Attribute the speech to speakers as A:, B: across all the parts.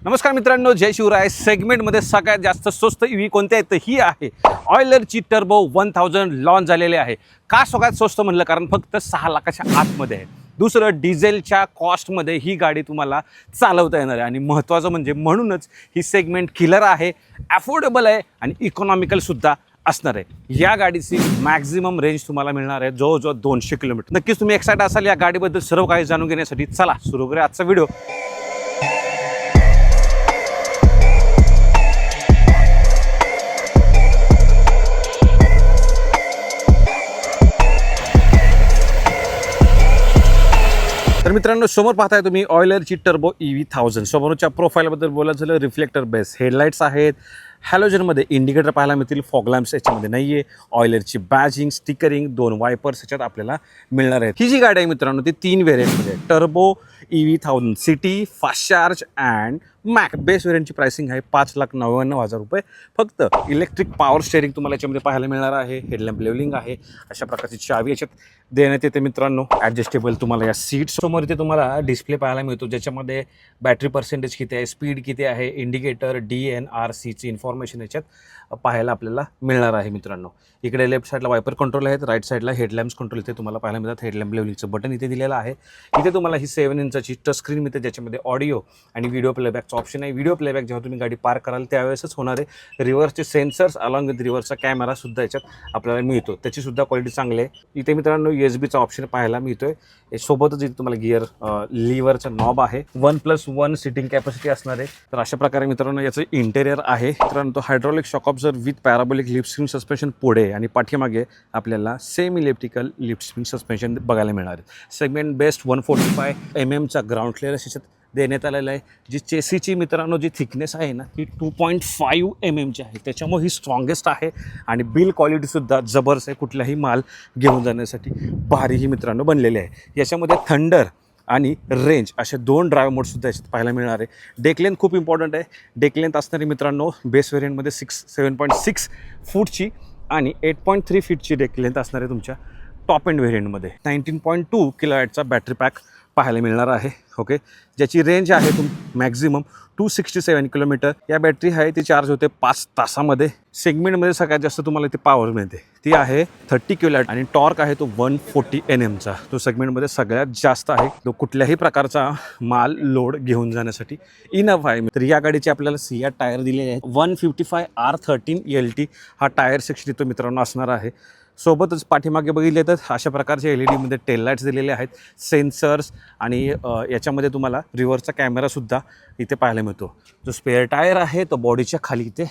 A: नमस्कार मित्रांनो, जय शिवराय. सेगमेंटमध्ये सगळ्यात जास्त स्वस्त ईव्ही कोणते आहेत तर ही आहे ऑयलरची टर्बो 1000 लॉन्च झालेले आहे. का सगळ्यात स्वस्त म्हणलं, कारण फक्त 6 लाखाच्या आतमध्ये आहे. दुसरं, डिझेलच्या कॉस्टमध्ये ही गाडी तुम्हाला चालवता येणार आहे. आणि महत्त्वाचं म्हणजे म्हणूनच ही सेगमेंट किलर आहे, अफोर्डेबल आहे आणि इकॉनॉमिकलसुद्धा असणार आहे. या गाडीची मॅक्झिमम रेंज तुम्हाला मिळणार आहे जवळजवळ 200 किलोमीटर. नक्कीच तुम्ही एक्साइट असाल या गाडीबद्दल सर्व काही जाणून घेण्यासाठी. चला सुरू करूया आजचा व्हिडिओ. तर मित्रांनो, समोर पाहताय तुम्ही ऑयलरची टर्बो EV 1000. समोरच्या प्रोफाईलबद्दल बोलायचं झालं, रिफ्लेक्टर बेस हेडलाईट्स आहेत, हॅलोजनमध्ये इंडिकेटर पाहायला मिळतील, फॉग लॅम्प्स याच्यामध्ये नाही आहे, ऑयलरची बॅजिंग, स्टिकरिंग, 2 वायपर्स याच्यात आपल्याला मिळणार आहेत. ही जी गाडी आहे मित्रांनो ती 3 व्हेरियंटमध्ये आहे. Turbo EV 1000 city, fast charge and max. Base व्हेरियंटची प्राइसिंग आहे 5,99,000 रुपये. फक्त इलेक्ट्रिक पॉवर स्टेअरिंग तुम्हाला याच्यामध्ये पाहायला मिळणार आहे, हेडलॅम्प लेवलिंग आहे, अशा प्रकारची चावी याच्यात देण्यात येते मित्रांनो. ॲडजस्टेबल तुम्हाला या सीट समोर इथे तुम्हाला डिस्प्ले पाहायला मिळतो, ज्याच्यामध्ये बॅटरी पर्सेंटेज किती आहे, स्पीड किती आहे, इंडिकेटर, DNRCची इन्फॉर्मेशन याच्यात पाहायला आपल्याला मिळणार आहे मित्रांनो. इकडे लेफ्ट साईडला वायपर कंट्रोल आहेत, राईट साईडला हेडलॅम्प्स कंट्रोल इथे तुम्हाला पाहायला मिळतात. हेडलॅम्प लेवलिंगचं बटन इथे दिलेलं आहे. इथे तुम्हाला ही 7 इंचाची टच स्क्रीन मिळते, ज्याच्यामध्ये ऑडिओ आणि व्हिडिओ प्लेबॅकचं ऑप्शन आहे. व्हिडिओ प्लेबॅक जेव्हा तुम्ही गाडी पार्क कराल त्यावेळेसच होणार आहे. रिव्हर्सचे सेन्सर्स अलॉंग विथ रिव्हर्सचा कॅमेरासुद्धा याच्यात आपल्याला मिळतो, त्याचीसुद्धा क्वालिटी चांगली आहे. इथे मित्रांनो USB ऑप्शन पाहायला मिळतोय. सोबतच इथे तुम्हाला गिअर लिव्हरचा नॉब आहे. 1+1 सिटिंग कॅपॅसिटी असणार आहे. तर अशा प्रकारे मित्रांनो याचं इंटेरियर आहे. मित्रांनो तो hydraulic shock observer with parabolic lift spring suspension पुढे आणि पाठीमागे आपल्याला semi electrical lift spring suspension बघायला मिळणार आहे. Segment best 145 mm ground clearance याच्यात देण्यात आलेलं आहे. जी चेसीची मित्रांनो जी थिकनेस आहे ना ती 2.5 mm आहे, त्याच्यामुळे ही स्ट्रॉंगेस्ट आहे. आणि बिल क्वालिटीसुद्धा जबरदस्त आहे, कुठलाही माल घेऊन जाण्यासाठी भारी ही मित्रांनो बनलेली आहे. याच्यामध्ये थंडर आणि रेंज असे 2 ड्राईव्ह मोडसुद्धा याच्यात पाहायला मिळणार आहे. डेकलेंथ खूप इम्पॉर्टंट आहे. डेकलेंथ असणारी मित्रांनो बेस व्हेरियंटमध्ये 7.6 फूटची आणि 8.3 फीटची डेकलेंथ असणार आहे तुमच्या टॉप एंड व्हेरियंटमध्ये. 19.2 kWचा बॅटरी पॅक पाहायला मिळणार आहे. ओके, ज्याची रेंज आहे मॅक्झिमम 267 किलोमीटर. या बॅटरी आहे ती चार्ज होते 5 तासामध्ये. सेगमेंटमध्ये सगळ्यात जास्त तुम्हाला इथे पॉवर मिळते ती आहे 30 kW आणि टॉर्क आहे तो 140 Nmचा. तो सेगमेंटमध्ये सगळ्यात जास्त आहे. तो कुठल्याही प्रकारचा माल लोड घेऊन जाण्यासाठी इनफ आहे. तर या गाडीचे आपल्याला सिया टायर दिलेले आहेत. 155 R13 LT हा टायर सेक्शन तो मित्रांनो असणार आहे. सोबतच पाठीमागे बघितले तर अशा प्रकारचे LED टेल लाईट्स दिलेले आहेत, सेन्सर्स आणि याच्यामध्ये तुम्हाला रिव्हर्सचा कॅमेरासुद्धा इथे पाहायला मिळतो. जो स्पेअर टायर आहे तो बॉडीच्या खाली इथे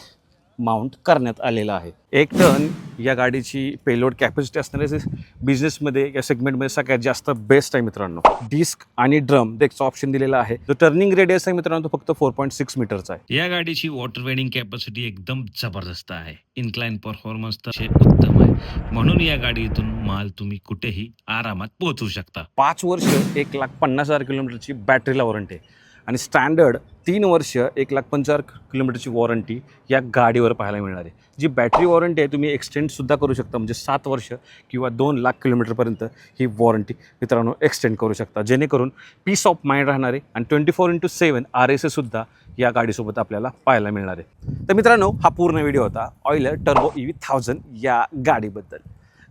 A: माउंट करण्यात आलेला आहे. 1 टन या गाडीची पेलोड कॅपॅसिटी असणारे बिझनेसमध्ये या सेगमेंटमध्ये सगळ्यात जास्त बेस्ट आहे मित्रांनो. डिस्क आणि ड्रम डेकचा ऑप्शन दिलेला आहे. जो टर्निंग रेडियस आहे मित्रांनो तो फक्त 4.6 मीटरचा आहे.
B: या गाडीची वॉटर वेडिंग कॅपॅसिटी एकदम जबरदस्त आहे. इन्क्लाइन परफॉर्मन्स तर उत्तम आहे, म्हणून या गाडीतून माल तुम्ही कुठेही आरामात पोहोचू शकता.
A: 5 वर्ष 1,50,000 किलोमीटरची बॅटरीला वॉरंटी आहे आणि स्टँडर्ड 3 वर्ष 1,50,000 किलोमीटरची वॉरंटी या गाडीवर पाहायला मिळणार आहे. जी बॅटरी वॉरंटी आहे तुम्ही एक्सटेंडसुद्धा करू शकता, म्हणजे 7 वर्ष किंवा 2 लाख किलोमीटरपर्यंत ही वॉरंटी मित्रांनो एक्सटेंड करू शकता, जेणेकरून पीस ऑफ माइंड राहणार आहे. आणि 24/7 RSAसुद्धा या गाडीसोबत आपल्याला पाहायला मिळणार आहे. तर मित्रांनो हा पूर्ण व्हिडिओ होता ऑयलर टर्बो EV 1000 या गाडीबद्दल.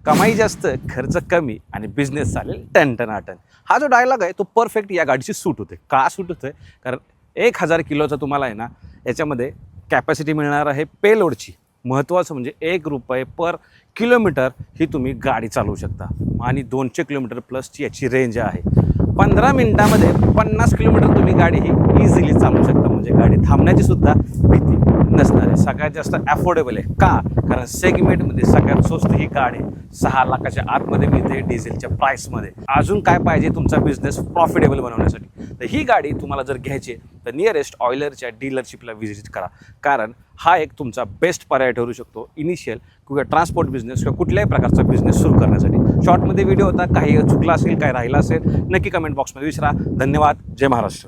A: कमाई जास्त, खर्च कमी आणि बिझनेस चालेल टनटनाटन. हा जो डायलॉग आहे तो परफेक्ट या गाडीची सूट होते. का सूट होते? कारण 1000 किलोचा तुम्हाला आहे ना याच्यामध्ये कॅपॅसिटी मिळणार आहे पेलोडची. महत्त्वाचं म्हणजे ₹1 पर किलोमीटर ही तुम्ही गाडी चालवू शकता आणि 200 किलोमीटर प्लसची याची रेंज आहे. 15 मिनिटामध्ये 50 किलोमीटर तुम्ही गाडी ही इझिली चालवू शकता, म्हणजे गाडी थांबण्याची सुद्धा भीती नसणार आहे. सगळ्यात जास्त अफोर्डेबल आहे. का? कारण सेगमेंटमध्ये सगळ्यात स्वस्त ही गाडी 6 लाखाच्या आतमध्ये मिळते डिझेलच्या प्राईसमध्ये. अजून काय पाहिजे तुमचा बिझनेस प्रॉफिटेबल बनवण्यासाठी? तर ही गाडी तुम्हाला जर घ्यायची तर नियरेस्ट ऑयलरच्या डीलरशिपला व्हिजिट करा, कारण हा एक तुमचा बेस्ट पर्याय ठरू शकतो इनिशियल किंवा ट्रान्सपोर्ट बिझनेस किंवा कुठल्याही प्रकारचा बिझनेस सुरू करण्यासाठी. शॉर्टमध्ये व्हिडिओ होता, काही चुकला असेल, काही राहिला असेल नक्की कमेंट बॉक्समध्ये विचारा. धन्यवाद. जय महाराष्ट्र.